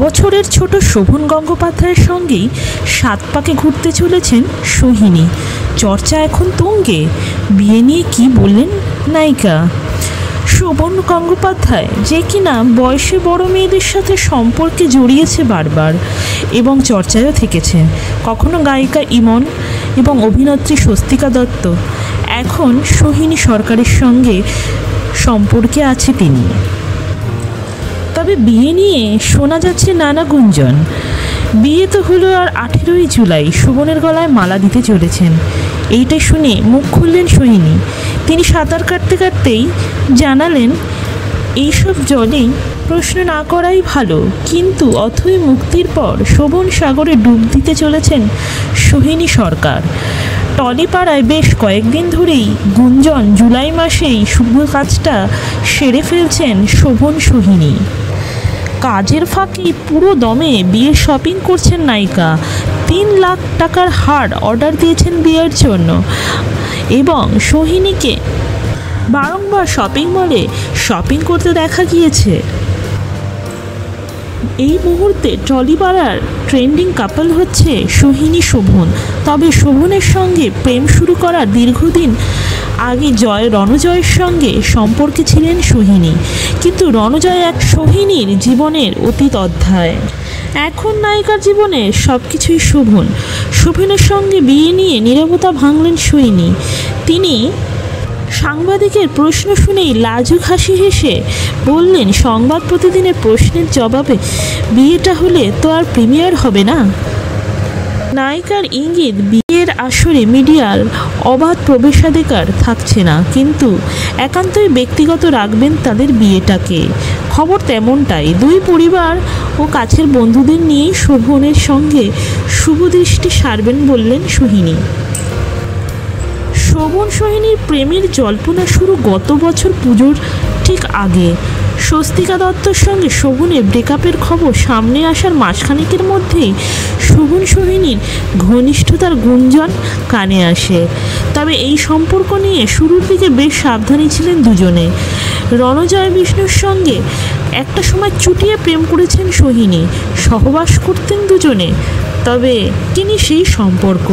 বছরের ছোট শোভন গঙ্গোপাধ্যায়ের সঙ্গেই 7 পাকে ঘুরতে চলেছেন সোহিনী। চর্চা এখন তুঙ্গে। বিয়ে নিয়ে কি বললেন নায়িকা। শোভন গঙ্গোপাধ্যায়, যে কিনা বয়সে বড় মেয়েদের সাথে সম্পর্কে জড়িয়েছে বারবার এবং চর্চায়ও থেকেছে, কখনো গায়িকা ইমন এবং অভিনেত্রী স্বস্তিকা দত্ত, এখন সোহিনী সরকারের সঙ্গে সম্পর্কে আছে তিনি। তবে বিয়ে নিয়ে শোনা যাচ্ছে নানা গুঞ্জন। বিয়ে তো হলো, আর 18ই জুলাই শোভনের গলায় মালা দিতে চলেছেন। এইটাই শুনে মুখ খুললেন সোহিনী। তিনি সাঁতার কাটতে কাটতেই জানালেন, এইসব জলেই প্রশ্ন না করাই ভালো। কিন্তু অথই মুক্তির পর শোভন সাগরে ডুব দিতে চলেছেন সোহিনী সরকার। টলিপাড়ায় বেশ কয়েকদিন ধরেই গুঞ্জন জুলাই মাসেই শুভ কাজটা সেরে ফেলছেন শোভন সোহিনী। কাজের ফাঁকে পুরো দমে বিয়ের শপিং করছেন নায়িকা। 3 লাখ টাকার হার অর্ডার দিয়েছেন বিয়ের জন্য এবং সোহিনীকে বারংবার শপিং মলে শপিং করতে দেখা গিয়েছে। এই মুহূর্তে টলিপাড়ার ট্রেন্ডিং কাপল হচ্ছে সোহিনী শোভন। তবে শোভনের সঙ্গে প্রেম শুরু করার দীর্ঘদিন আগে রণজয়ের সঙ্গে সম্পর্কে ছিলেন সোহিনী, কিন্তু রণজয় এক সোহিনীর জীবনের অতীত অধ্যায়। এখন নায়িকার জীবনে সব কিছুই শোভনের সঙ্গে বিয়ে নিয়ে নীরবতা ভাঙলেন সোহিনী। তিনি সাংবাদিকের প্রশ্ন শুনেই লাজুক হাসি হেসে বললেন, সংবাদ প্রতিদিনের প্রশ্নের জবাবে বিয়েটা হলে তো আর প্রিমিয়ার হবে না। নায়িকার ইঙ্গিত, বিয়ের আসরে মিডিয়ার অবাধ প্রবেশাধিকার থাকছে না, কিন্তু একান্তই ব্যক্তিগত রাখবেন তাদের বিয়েটাকে। খবর তেমনটাই। 2 পরিবার ও কাছের বন্ধুদের নিয়েই শোভনের সঙ্গে শুভদৃষ্টি সারবেন বললেন সোহিনী। শোভন সোহিনীর প্রেমের জল্পনা শুরু গত বছর পুজোর ঠিক আগে। স্বস্তিকা দত্তর সঙ্গে শোভনের ব্রেকআপের খবর সামনে আসার মাসখানেকের মধ্যেই শোভন সোহিনীর ঘনিষ্ঠতার গুঞ্জন কানে আসে। তবে এই সম্পর্ক নিয়ে শুরুর দিকে বেশ সাবধানী ছিলেন দুজনে। রণজয় বিষ্ণুর সঙ্গে একটা সময় চুটিয়ে প্রেম করেছেন সোহিনী, সহবাস করতেন দুজনে। তবে তিনি সেই সম্পর্ক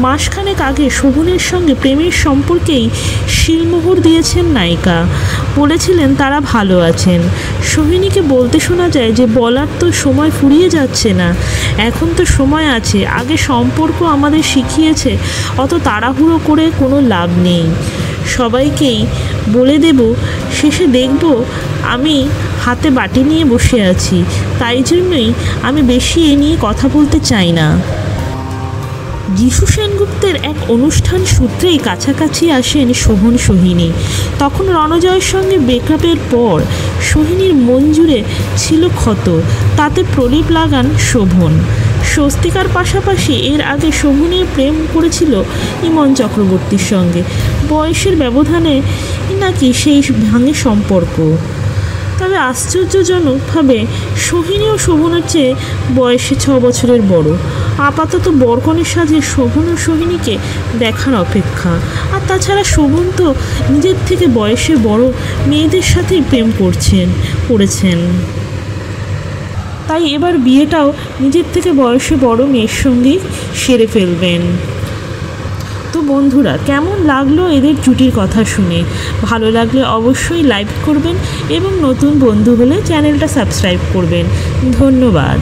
মাসখানেক আগে শোভনের সঙ্গে প্রেমের সম্পর্কেই শিলমোহর দিয়েছেন নায়িকা। বলেছিলেন তারা ভালো আছেন। সোহিনীকে বলতে শোনা যায় যে, বলার তো সময় ফুরিয়ে যাচ্ছে না, এখন তো সময় আছে। আগে সম্পর্ক আমাদের শিখিয়েছে অত তাড়াহুড়ো করে কোনো লাভ নেই। সবাইকেই বলে দেব, শেষে দেখব আমি হাতে বাটি নিয়ে বসে আছি। তাই জন্যই আমি বেশি এ নিয়ে কথা বলতে চাই না। যিশু সেনগুপ্তের এক অনুষ্ঠান সূত্রেই কাছাকাছি আসেন শোভন সোহিনী। তখন রণজয়ের সঙ্গে ব্রেকআপের পর সোহিনীর মন জুড়ে ছিল ক্ষত, তাতে প্রদীপ লাগান শোভন। স্বস্তিকার পাশাপাশি এর আগে শোভনের প্রেম করেছিল ইমন চক্রবর্তীর সঙ্গে। বয়সের ব্যবধানে নাকি সেই ভাঙে সম্পর্ক। তবে আশ্চর্যজনকভাবে সোহিনী ও শোভনের চেয়ে বয়সে 6 বছরের বড়। আপাতত বরকনের সাজে শোভন ও সোহিনীকে দেখার অপেক্ষা। আর তাছাড়া শোভন তো নিজের থেকে বয়সে বড় মেয়েদের সাথেই প্রেম করেছেন। তাই এবার বিয়েটাও নিজের থেকে বয়সে বড় মেয়ের সঙ্গেই সেরে ফেলবেন। তো বন্ধুরা, কেমন লাগলো এদের জুটির কথা শুনে? ভালো লাগলে অবশ্যই লাইক করবেন এবং নতুন বন্ধু হলে চ্যানেলটা সাবস্ক্রাইব করবেন। ধন্যবাদ।